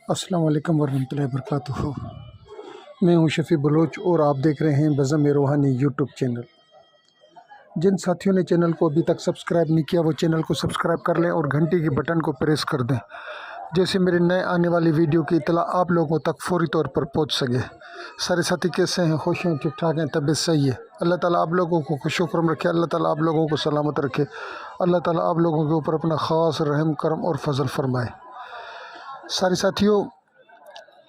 السلام علیکم ورحمۃ اللہ وبرکاتہ۔ میں ہوں شفیع بلوچ اور آپ دیکھ رہے ہیں بزم روحانی یوٹیوب چینل۔ جن ساتھیوں نے چینل کو ابھی تک سبسکرائب نہیں کیا وہ چینل کو سبسکرائب کر لیں اور گھنٹی کے بٹن کو پریس کر دیں، جیسے میرے نئے آنے والی ویڈیو کی اطلاع آپ لوگوں تک فوری طور پر پہنچ سکے۔ سارے ساتھی کیسے ہیں؟ خوش ہیں؟ ٹھیک ٹھاک ہیں؟ طبیعت صحیح ہے؟ اللہ تعالیٰ آپ لوگوں کو خوش و خرم رکھے، اللہ تعالیٰ آپ لوگوں کو سلامت رکھے، اللہ تعالیٰ آپ لوگوں کے اوپر اپنا خاص رحم کرم اور فضل فرمائے۔ سارے ساتھیوں،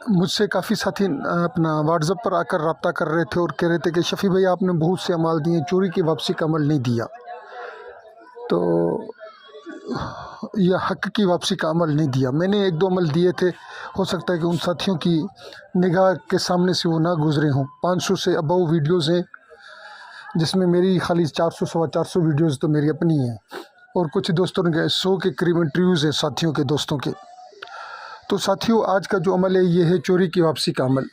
مجھ سے کافی ساتھی اپنا واٹس ایپ پر آ کر رابطہ کر رہے تھے اور کہہ رہے تھے کہ شفیع بھائی آپ نے بہت سے اعمال دیے، چوری کی واپسی کا عمل نہیں دیا، تو یہ حق کی واپسی کا عمل نہیں دیا۔ میں نے ایک دو عمل دیے تھے، ہو سکتا ہے کہ ان ساتھیوں کی نگاہ کے سامنے سے وہ نہ گزرے ہوں۔ 500 سے ابو ویڈیوز ہیں، جس میں میری خالی 400 ویڈیوز تو میری اپنی ہیں، اور کچھ دوستوں کے 100 کے قریب انٹرویوز ہیں ساتھیوں کے، دوستوں کے۔ تو ساتھیوں، آج کا جو عمل ہے یہ ہے چوری کی واپسی کا عمل۔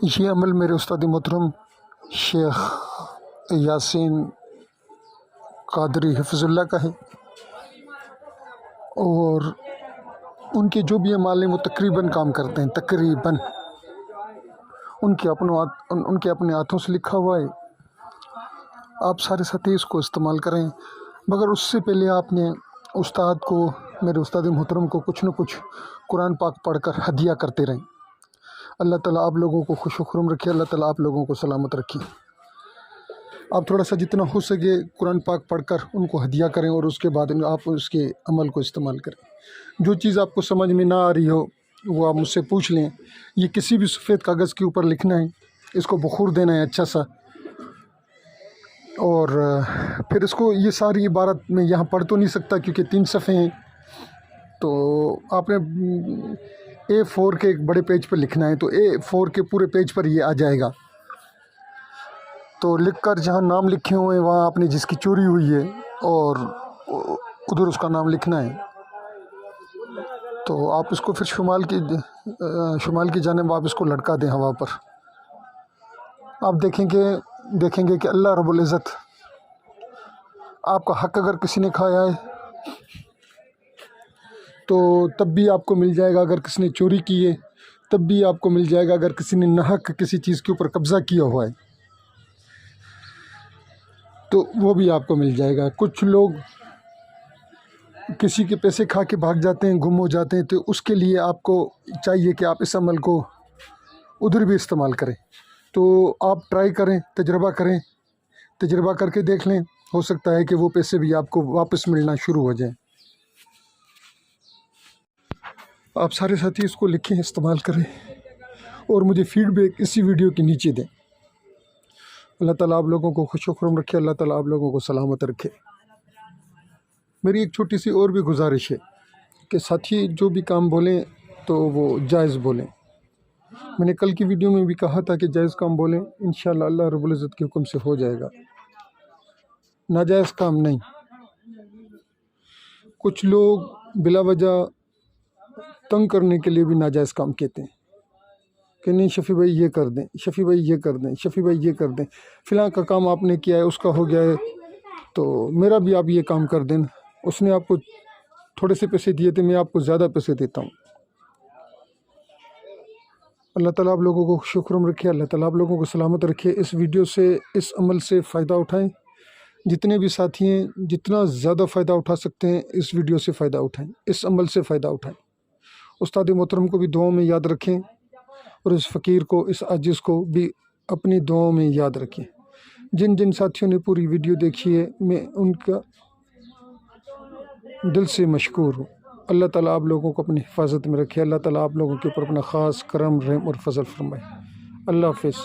یہ عمل میرے استاد محترم شیخ یاسین قادری حفظ اللہ کا ہے، اور ان کے جو بھی اعمال ہیں وہ تقریباً کام کرتے ہیں، تقریباً ان کے اپنے ہاتھوں سے لکھا ہوا ہے۔ آپ سارے ساتھی اس کو استعمال کریں، مگر اس سے پہلے آپ نے استاد کو، میرے استاد محترم کو کچھ نہ کچھ قرآن پاک پڑھ کر ہدیہ کرتے رہیں۔ اللہ تعالیٰ آپ لوگوں کو خوش و خرم رکھے، اللہ تعالیٰ آپ لوگوں کو سلامت رکھے۔ آپ تھوڑا سا جتنا ہو سکے قرآن پاک پڑھ کر ان کو ہدیہ کریں، اور اس کے بعد آپ اس کے عمل کو استعمال کریں۔ جو چیز آپ کو سمجھ میں نہ آ رہی ہو وہ آپ مجھ سے پوچھ لیں۔ یہ کسی بھی سفید کاغذ کے اوپر لکھنا ہے، اس کو بخور دینا ہے اچھا سا، اور پھر اس کو، یہ ساری عبارت میں یہاں پڑھ تو نہیں سکتا کیونکہ 3 صفحے ہیں، تو آپ نے A4 کے ایک بڑے پیج پر لکھنا ہے، تو A4 کے پورے پیج پر یہ آ جائے گا۔ تو لکھ کر جہاں نام لکھے ہوئے ہیں وہاں آپ نے جس کی چوری ہوئی ہے اور ادھر اس کا نام لکھنا ہے۔ تو آپ اس کو پھر شمال کی جانب آپ اس کو لٹکا دیں ہوا پر۔ آپ دیکھیں گے کہ اللہ رب العزت آپ کا حق اگر کسی نے کھایا ہے تو تب بھی آپ کو مل جائے گا، اگر کسی نے چوری کی ہے تب بھی آپ کو مل جائے گا، اگر کسی نے ناحق کسی چیز کے اوپر قبضہ کیا ہوا ہے تو وہ بھی آپ کو مل جائے گا۔ کچھ لوگ کسی کے پیسے کھا کے بھاگ جاتے ہیں، گم ہو جاتے ہیں، تو اس کے لیے آپ کو چاہیے کہ آپ اس عمل کو ادھر بھی استعمال کریں۔ تو آپ ٹرائی کریں، تجربہ کر کے دیکھ لیں، ہو سکتا ہے کہ وہ پیسے بھی آپ کو واپس ملنا شروع ہو جائیں۔ آپ سارے ساتھی اس کو لکھیں، استعمال کریں، اور مجھے فیڈ بیک اسی ویڈیو کے نیچے دیں۔ اللہ تعالیٰ آپ لوگوں کو خوش و خرم رکھے، اللہ تعالیٰ آپ لوگوں کو سلامت رکھے۔ میری ایک چھوٹی سی اور بھی گزارش ہے کہ ساتھی جو بھی کام بولیں تو وہ جائز بولیں۔ میں نے کل کی ویڈیو میں بھی کہا تھا کہ جائز کام بولیں، انشاءاللہ اللہ رب العزت کے حکم سے ہو جائے گا، ناجائز کام نہیں۔ کچھ لوگ بلا وجہ تنگ کرنے کے لیے بھی ناجائز کام کہتے ہیں کہ نہیں شفیع بھائی یہ کر دیں، شفیع بھائی یہ کر دیں، شفیع بھائی یہ کر دیں، فلاں کا کام آپ نے کیا ہے، اس کا ہو گیا ہے تو میرا بھی آپ یہ کام کر دیں، اس نے آپ کو تھوڑے سے پیسے دیے تھے، میں آپ کو زیادہ پیسے دیتا ہوں۔ اللہ تعالیٰ آپ لوگوں کو خوش و خرم رکھے، اللہ تعالیٰ آپ لوگوں کو سلامت رکھے۔ اس ویڈیو سے، اس عمل سے فائدہ اٹھائیں، جتنے بھی ساتھی ہیں جتنا زیادہ فائدہ اٹھا سکتے ہیں اس ویڈیو سے فائدہ اٹھائیں، اس عمل سے فائدہ اٹھائیں۔ استاد محترم کو بھی دعاؤں میں یاد رکھیں، اور اس فقیر کو، اس عاجز کو بھی اپنی دعاؤں میں یاد رکھیں۔ جن ساتھیوں نے پوری ویڈیو دیکھی ہے میں ان کا دل سے مشکور ہوں۔ اللہ تعالیٰ آپ لوگوں کو اپنی حفاظت میں رکھے، اللہ تعالیٰ آپ لوگوں کے اوپر اپنا خاص کرم، رحم اور فضل فرمائے۔ اللہ حافظ۔